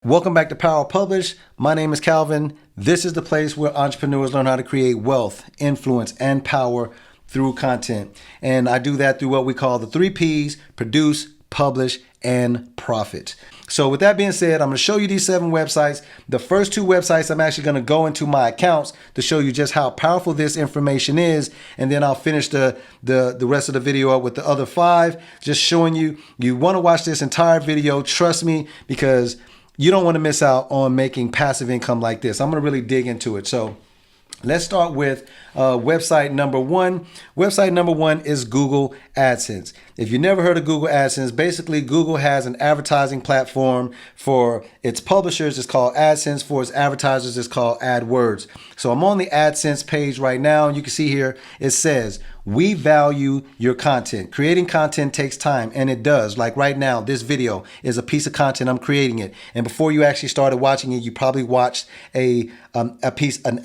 Welcome back to Power Publish. My name is Calvin. This is the place where entrepreneurs learn how to create wealth, influence, and power through content. And I do that through what we call the 3 Ps: produce, publish, and profit. So with that being said, I'm going to show you these 7 websites. The first 2 websites, I'm actually going to go into my accounts to show you just how powerful this information is. And then I'll finish the rest of the video up with the other 5, just showing you want to watch this entire video. Trust me, because you don't want to miss out on making passive income like this. I'm going to really dig into it. So let's start with website number 1. Website number 1 is Google AdSense. If you never heard of Google AdSense, basically Google has an advertising platform for its publishers. It's called AdSense. For its advertisers, it's called AdWords. So I'm on the AdSense page right now. You can see here, it says, "We value your content. Creating content takes time," and it does. Like right now, this video is a piece of content. I'm creating it, and before you actually started watching it, you probably watched an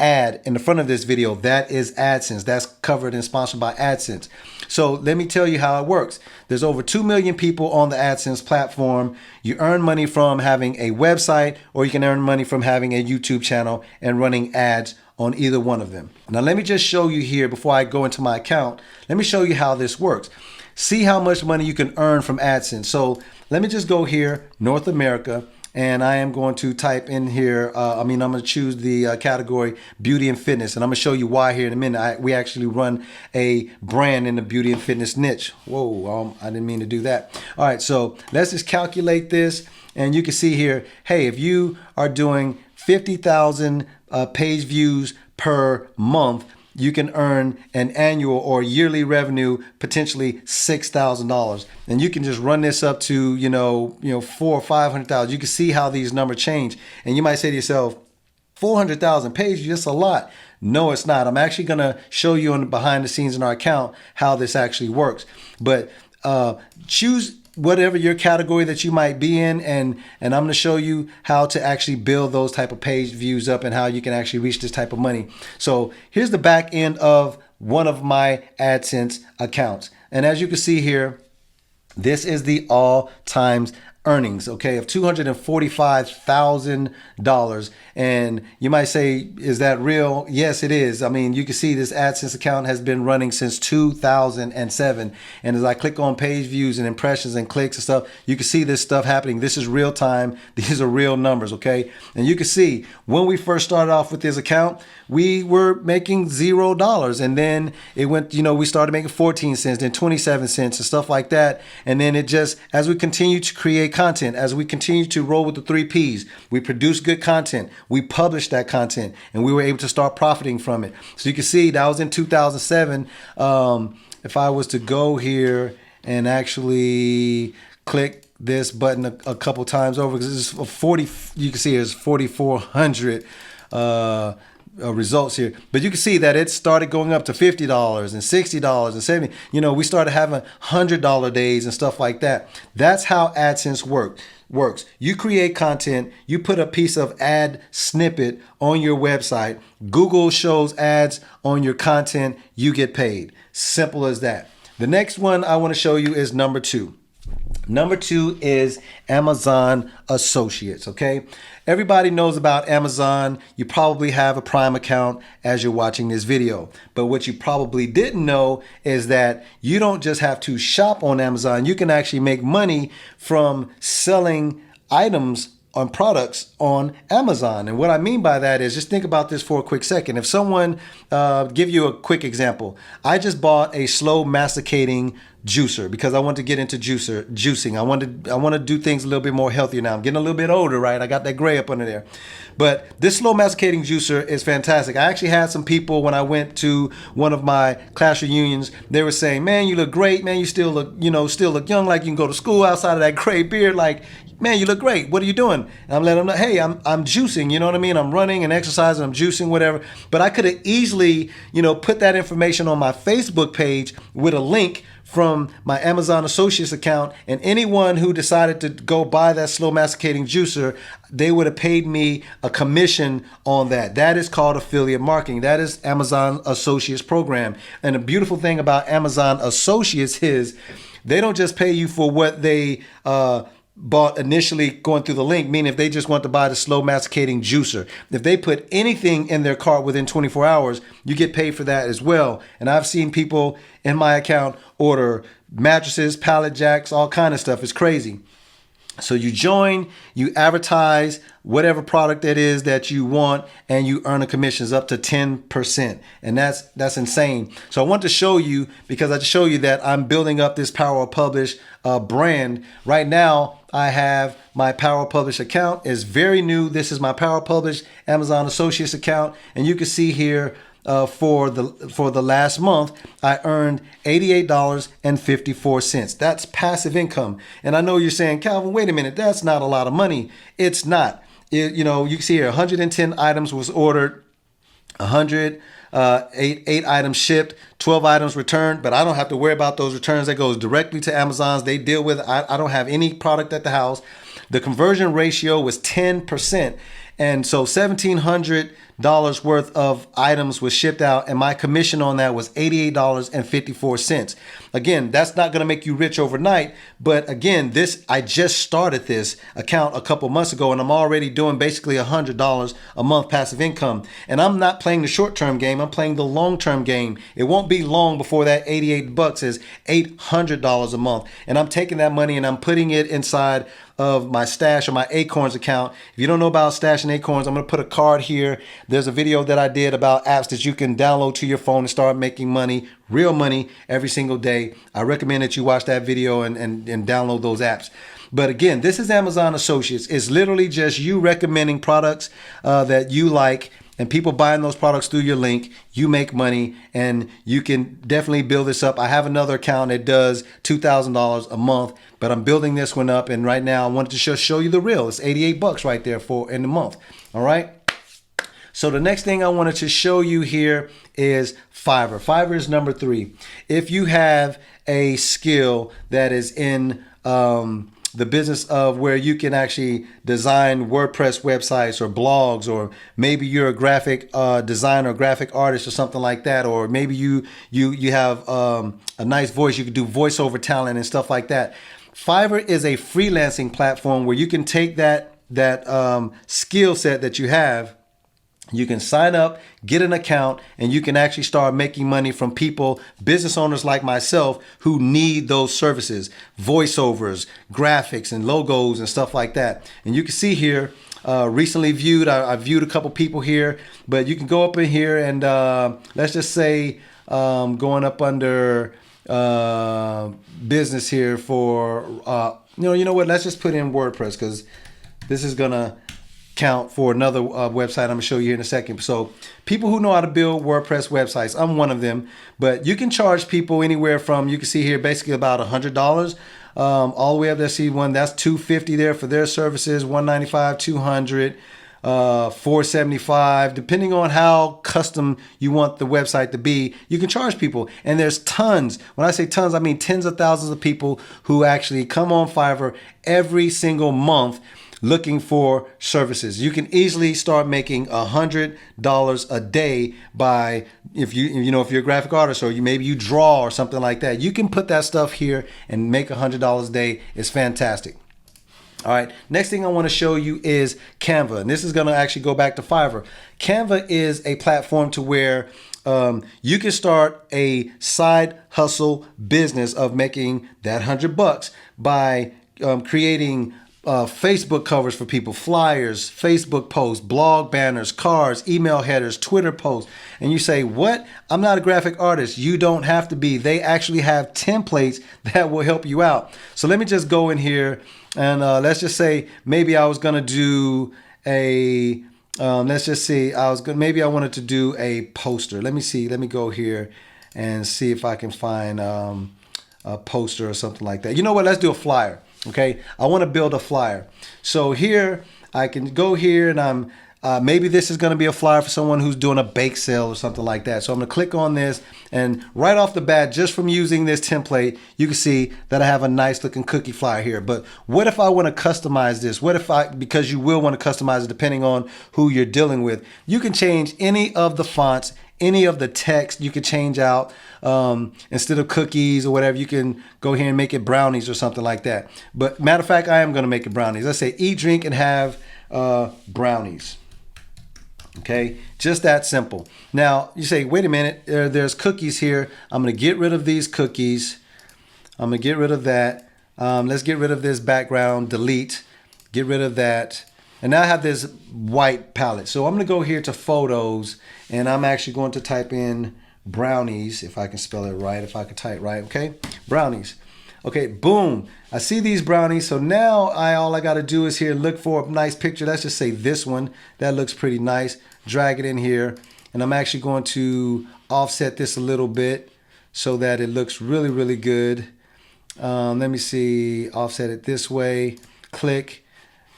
ad in the front of this video. That is AdSense. That's covered and sponsored by AdSense. So let me tell you how it works. There's over 2 million people on the AdSense platform. You earn money from having a website, or you can earn money from having a YouTube channel and running ads on either one of them. Now let me just show you here before I go into my account. Let me show you how this works. See how much money you can earn from AdSense. So let me just go here, North America, and I am going to type in here, I'm going to choose the category beauty and fitness, and I'm going to show you why here in a minute. We actually run a brand in the beauty and fitness niche. Whoa, I didn't mean to do that. All right, so let's just calculate this, and you can see here, hey, if you are doing 50,000 page views per month, you can earn an annual or yearly revenue, potentially $6,000. And you can just run this up to, 400,000 or 500,000. You can see how these numbers change. And you might say to yourself, 400,000 page views, that's a lot. No, it's not. I'm actually going to show you on the behind the scenes in our account how this actually works. But choose whatever your category that you might be in, and I'm going to show you how to actually build those type of page views up and how you can actually reach this type of money. So here's the back end of one of my AdSense accounts, and as you can see here, this is the all times earnings, okay, of $245,000. And you might say, is that real? Yes, it is. I mean, you can see this AdSense account has been running since 2007. And as I click on page views and impressions and clicks and stuff, you can see this stuff happening. This is real time. These are real numbers, okay? And you can see when we first started off with this account, we were making $0. And then it went, we started making 14 cents, then 27 cents and stuff like that. And then it just, as we continue to create content, as we continue to roll with the 3 Ps, we produce good content, we publish that content, and we were able to start profiting from it. So you can see that was in 2007. If I was to go here and actually click this button a couple times over, because this is 40, you can see it's 4,400 results here, but you can see that it started going up to $50 and $60 and $70. We started having $100 days and stuff like that. That's how AdSense works. You create content, you put a piece of ad snippet on your website, Google shows ads on your content, you get paid. Simple as that. The next one I want to show you is number 2. Number 2 is Amazon Associates, okay? Everybody knows about Amazon. You probably have a Prime account as you're watching this video. But what you probably didn't know is that you don't just have to shop on Amazon. You can actually make money from selling items on products on Amazon. And what I mean by that is, just think about this for a quick second. If someone, give you a quick example. I just bought a slow masticating juicer because I want to get into juicing. I want to do things a little bit more healthier now. I'm getting a little bit older, right? I got that gray up under there. But this slow masticating juicer is fantastic. I actually had some people when I went to one of my class reunions, they were saying, "Man, you look great, man. You still look young, like you can go to school outside of that gray beard. Like, man, you look great. What are you doing?" And I'm letting them know, hey, I'm juicing, you know what I mean? I'm running and exercising, I'm juicing, whatever. But I could have easily, put that information on my Facebook page with a link from my Amazon Associates account, and anyone who decided to go buy that slow masticating juicer, they would have paid me a commission on that. That is called affiliate marketing. That is Amazon Associates program. And the beautiful thing about Amazon Associates is they don't just pay you for what they bought initially going through the link, meaning if they just want to buy the slow masticating juicer, if they put anything in their cart within 24 hours, you get paid for that as well. And I've seen people in my account order mattresses, pallet jacks, all kind of stuff. It's crazy. So you join, you advertise whatever product it is that you want, and you earn a commissions up to 10%. And that's insane. So I want to show you, because I just show you that I'm building up this Power Publish brand. Right now, I have my Power Publish account. It's very new. This is my Power Publish Amazon Associates account. And you can see here, for the last month, I earned $88.54. That's passive income. And I know you're saying, Calvin, wait a minute, that's not a lot of money. It's not. You can see here 110 items was ordered, 8 items shipped, 12 items returned, but I don't have to worry about those returns. That goes directly to Amazon's. They deal with it. I don't have any product at the house. The conversion ratio was 10%. And so $1,700 worth of items was shipped out, and my commission on that was $88.54. Again, that's not going to make you rich overnight, but again, I just started this account a couple months ago, and I'm already doing basically $100 a month passive income. And I'm not playing the short-term game, I'm playing the long-term game. It won't be long before that $88 is $800 a month. And I'm taking that money and I'm putting it inside of my Stash or my Acorns account. If you don't know about Stash and Acorns, I'm going to put a card here. There's a video that I did about apps that you can download to your phone and start making money, real money, every single day. I recommend that you watch that video and download those apps. But again, this is Amazon Associates. It's literally just you recommending products that you like, and people buying those products through your link. You make money, and you can definitely build this up. I have another account that does $2,000 a month, but I'm building this one up. And right now I wanted to just show you the real. It's $88 right there in the month. All right. So the next thing I wanted to show you here is Fiverr. Fiverr is number 3. If you have a skill that is in the business of where you can actually design WordPress websites or blogs, or maybe you're a graphic designer, graphic artist or something like that, or maybe you have a nice voice, you can do voiceover talent and stuff like that. Fiverr is a freelancing platform where you can take that skill set that you have. You can sign up, get an account, and you can actually start making money from people, business owners like myself, who need those services, voiceovers, graphics, and logos and stuff like that. And you can see here, recently viewed, I viewed a couple people here, but you can go up in here and let's just say going up under business here for, you know what, let's just put in WordPress, because this is going to count for another website I'm going to show you here in a second. So people who know how to build WordPress websites, I'm one of them, but you can charge people anywhere from, you can see here, basically about $100 all the way up there. See one, that's $250 there for their services, $195, $200, $475, depending on how custom you want the website to be. You can charge people, and there's tons. When I say tons, I mean tens of thousands of people who actually come on Fiverr every single month looking for services. You can easily start making $100 a day by, if you're a graphic artist, or maybe you draw or something like that. You can put that stuff here and make $100 a day. It's fantastic. All right, next thing I want to show you is Canva, and this is going to actually go back to Fiverr. Canva is a platform to where you can start a side hustle business of making that $100 by creating Facebook covers for people, flyers, Facebook posts, blog banners, cards, email headers, Twitter posts. And you say, what? I'm not a graphic artist. You don't have to be. They actually have templates that will help you out. So let me just go in here and let's just say maybe I was going to do a, maybe I wanted to do a poster. Let me see. Let me go here and see if I can find a poster or something like that. You know what? Let's do a flyer. Okay, I want to build a flyer. So here I can go here, and I'm maybe this is going to be a flyer for someone who's doing a bake sale or something like that. So I'm going to click on this, and right off the bat, just from using this template, you can see that I have a nice looking cookie flyer here. But what if I want to customize this? What if because you will want to customize it depending on who you're dealing with. You can change any of the fonts, any of the text you could change out. Instead of cookies or whatever, you can go here and make it brownies or something like that. But matter of fact, I am going to make it brownies. Let's say eat, drink, and have brownies. Okay, just that simple. Now you say, wait a minute, there's cookies here. I'm going to get rid of these cookies. I'm going to get rid of that. Let's get rid of this background, delete, get rid of that. And now I have this white palette. So I'm going to go here to photos, and I'm actually going to type in brownies, if I can spell it right, if I can type right, okay? Brownies. Okay, boom. I see these brownies. So now all I got to do is here look for a nice picture. Let's just say this one. That looks pretty nice. Drag it in here. And I'm actually going to offset this a little bit so that it looks really, really good. Let me see. Offset it this way. Click.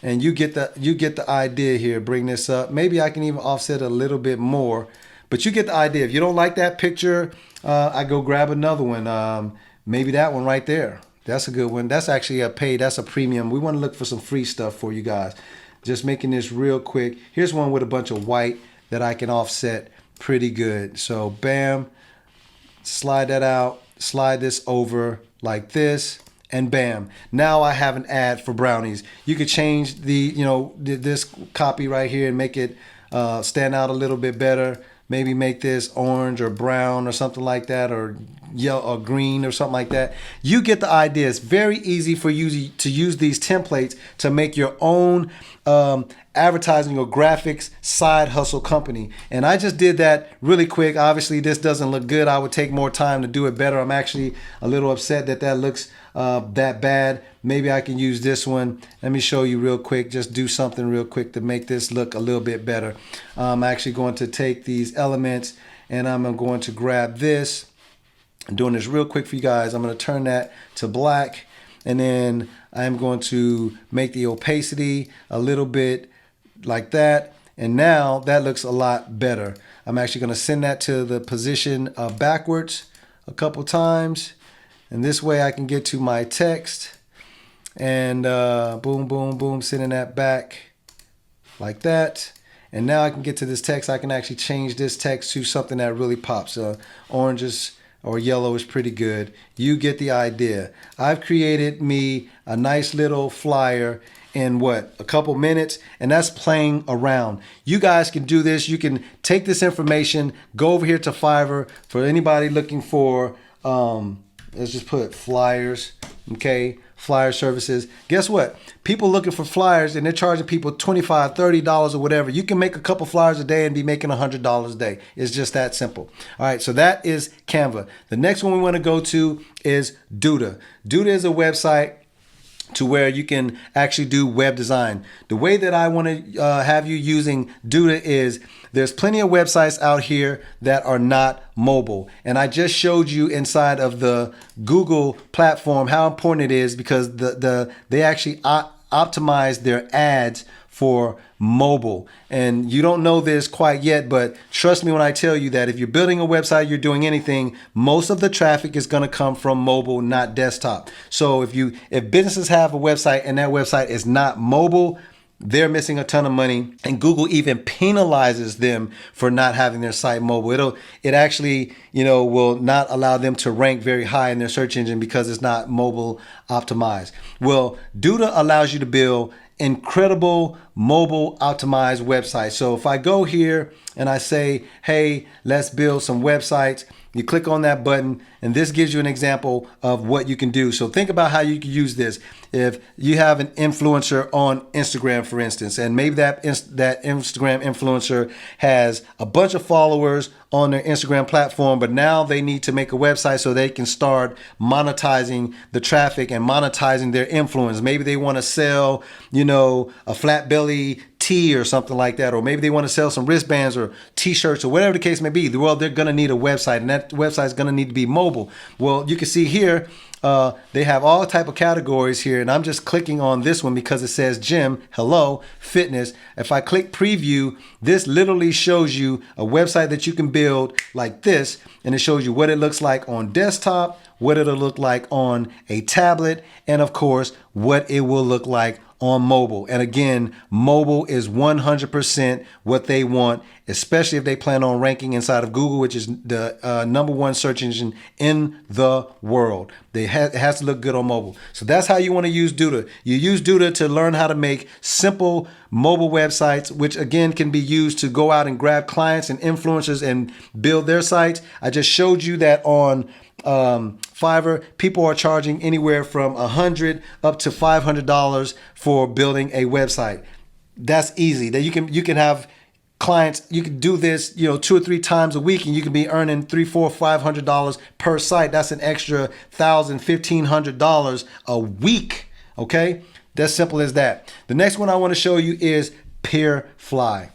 And you get the idea here. Bring this up. Maybe I can even offset a little bit more. But you get the idea. If you don't like that picture, I go grab another one. Maybe that one right there. That's a good one. That's actually a paid. That's a premium. We want to look for some free stuff for you guys. Just making this real quick. Here's one with a bunch of white that I can offset pretty good. So bam, slide that out, slide this over like this, and bam. Now I have an ad for brownies. You could change this copy right here and make it stand out a little bit better. Maybe make this orange or brown or something like that, or yellow or green or something like that. You get the idea. It's very easy for you to use these templates to make your own advertising or graphics side hustle company. And I just did that really quick. Obviously, this doesn't look good. I would take more time to do it better. I'm actually a little upset that looks that bad. Maybe I can use this one. Let me show you real quick. Just do something real quick to make this look a little bit better. I'm actually going to take these elements and I'm going to grab this. I'm doing this real quick for you guys. I'm going to turn that to black, and then I'm going to make the opacity a little bit like that. And now that looks a lot better. I'm actually going to send that to the position backwards a couple times. And this way I can get to my text, and boom, boom, boom, sending that back like that. And now I can get to this text. I can actually change this text to something that really pops. Oranges or yellow is pretty good. You get the idea. I've created me a nice little flyer in a couple minutes, and that's playing around. You guys can do this. You can take this information, go over here to Fiverr for anybody looking for, let's just put flyers, okay? Flyer services. Guess what? People looking for flyers and they're charging people $25, $30 or whatever. You can make a couple flyers a day and be making $100 a day. It's just that simple. All right, so that is Canva. The next one we want to go to is Duda. Duda is a website to where you can actually do web design. The way that I want to have you using Duda is there's plenty of websites out here that are not mobile. And I just showed you inside of the Google platform how important it is, because they actually optimize their ads for mobile. And you don't know this quite yet, but trust me when I tell you that if you're building a website, you're doing anything, most of the traffic is going to come from mobile, not desktop. So if businesses have a website and that website is not mobile, they're missing a ton of money, and Google even penalizes them for not having their site mobile. It actually, will not allow them to rank very high in their search engine because it's not mobile optimized. Well, Duda allows you to build incredible mobile optimized websites. So if I go here and I say, hey, let's build some websites, you click on that button, and this gives you an example of what you can do. So think about how you can use this. If you have an influencer on Instagram, for instance, and maybe that Instagram influencer has a bunch of followers on their Instagram platform, but now they need to make a website so they can start monetizing the traffic and monetizing their influence. Maybe they want to sell, a flat belly tee or something like that, or maybe they want to sell some wristbands or t-shirts or whatever the case may be. Well, they're going to need a website, and that website is going to need to be mobile. Well, you can see here they have all type of categories here, and I'm just clicking on this one because it says gym, hello, fitness. If I click preview, this literally shows you a website that you can build like this, and it shows you what it looks like on desktop, what it'll look like on a tablet, and of course what it will look like on mobile. And again, mobile is 100% what they want. especially if they plan on ranking inside of Google, which is the #1 search engine in the world. It has to look good on mobile. So that's how you want to use Duda. You use Duda to learn how to make simple mobile websites, which again can be used to go out and grab clients and influencers and build their sites. I just showed you that on Fiverr, people are charging anywhere from $100 up to $500 for building a website. That's easy. That you can have clients. You can do this, 2 or 3 times a week, and you can be earning $300, $400, $500 per site. That's an extra $1,000, $1,500 a week. Okay, that's simple as that. The next one I want to show you is PeerFly.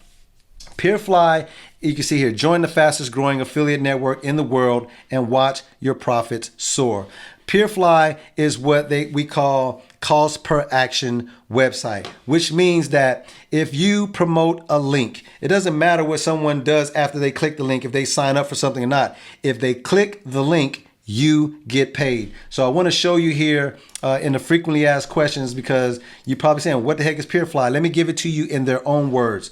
PeerFly, you can see here, join the fastest growing affiliate network in the world and watch your profits soar. PeerFly is what we call cost per action website, which means that if you promote a link, it doesn't matter what someone does after they click the link, if they sign up for something or not. If they click the link, you get paid. So I want to show you here in the frequently asked questions, because you're probably saying, what the heck is PeerFly? Let me give it to you in their own words.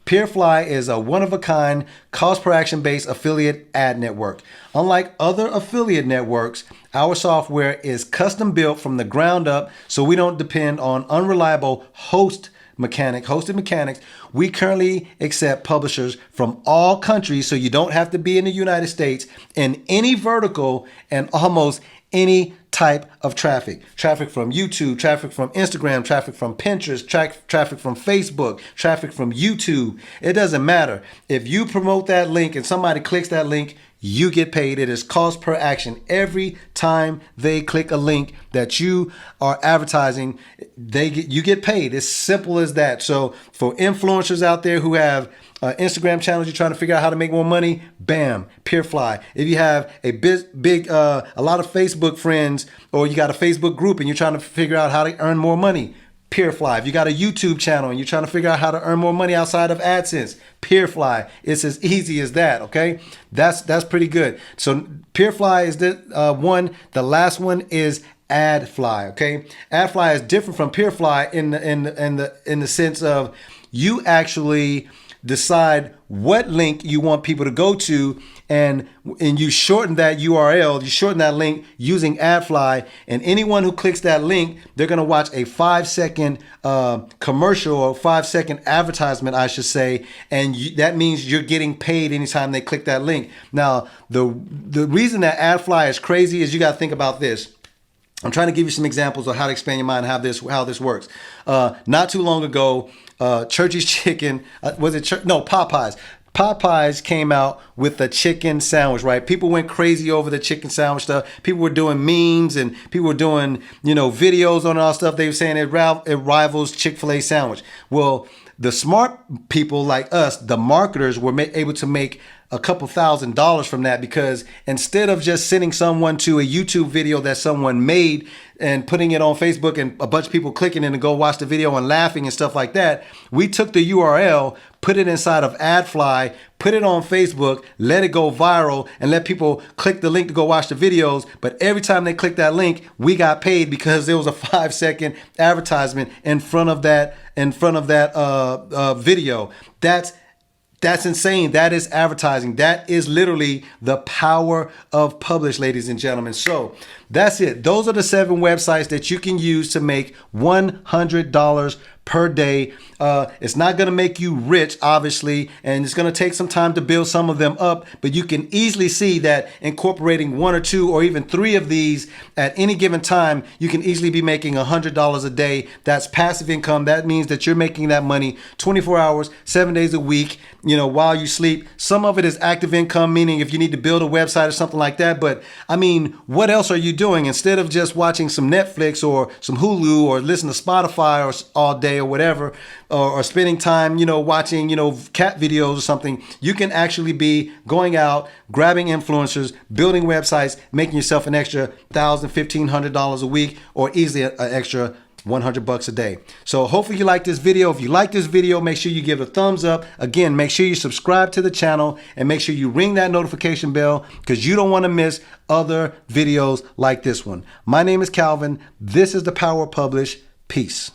PeerFly is a one-of-a-kind, cost-per-action-based affiliate ad network. Unlike other affiliate networks, our software is custom-built from the ground up, so we don't depend on unreliable hosted mechanics. We currently accept publishers from all countries, so you don't have to be in the United States, in any vertical and almost any type of traffic from YouTube, traffic from Instagram, traffic from Pinterest, traffic from Facebook, traffic from YouTube. It doesn't matter. If you promote that link and somebody clicks that link, you get paid. It is cost per action. Every time they click a link that you are advertising, you get paid. It's simple as that. So for influencers out there who have Instagram channels, you're trying to figure out how to make more money, bam, PeerFly. If you have a lot of Facebook friends, or you got a Facebook group and you're trying to figure out how to earn more money, PeerFly. If you got a YouTube channel and you're trying to figure out how to earn more money outside of AdSense, PeerFly. It's as easy as that. Okay, that's pretty good. So PeerFly is the one. The last one is AddFly. Okay, AddFly is different from PeerFly in the sense of you actually decide what link you want people to go to, and you shorten that URL, you shorten that link using AddFly, and anyone who clicks that link, they're going to watch a 5-second commercial, or 5-second advertisement, I should say, and that means you're getting paid anytime they click that link. Now, the reason that AddFly is crazy is you got to think about this. I'm trying to give you some examples of how to expand your mind, how this works. Not too long ago, Churchy's Chicken, Popeyes. Popeyes came out with the chicken sandwich, right? People went crazy over the chicken sandwich stuff. People were doing memes and people were doing, videos on all stuff. They were saying it rivals Chick-fil-A sandwich. Well, the smart people like us, the marketers, were able to make a couple $1,000s from that, because instead of just sending someone to a YouTube video that someone made and putting it on Facebook and a bunch of people clicking in and go watch the video and laughing and stuff like that, we took the URL, put it inside of AddFly, put it on Facebook, let it go viral, and let people click the link to go watch the videos. But every time they click that link, we got paid because there was a 5-second advertisement in front of that video. That's insane. That is advertising. That is literally the power of publish, ladies and gentlemen. So that's it. Those are the 7 websites that you can use to make $100 per day. It's not going to make you rich, obviously, and it's going to take some time to build some of them up, but you can easily see that incorporating 1 or 2 or even 3 of these at any given time, you can easily be making $100 a day. That's passive income. That means that you're making that money 24 hours, 7 days a week, while you sleep. Some of it is active income, meaning if you need to build a website or something like that. But I mean, what else are you doing instead of just watching some Netflix or some Hulu or listen to Spotify or all day or whatever, or spending time, watching, cat videos or something? You can actually be going out, grabbing influencers, building websites, making yourself an extra $1,000, $1,500 a week, or easily an extra $100 a day. So hopefully you like this video. If you like this video, make sure you give it a thumbs up. Again, make sure you subscribe to the channel and make sure you ring that notification bell, because you don't want to miss other videos like this one. My name is Calvin. This is the Power of Publish. Peace.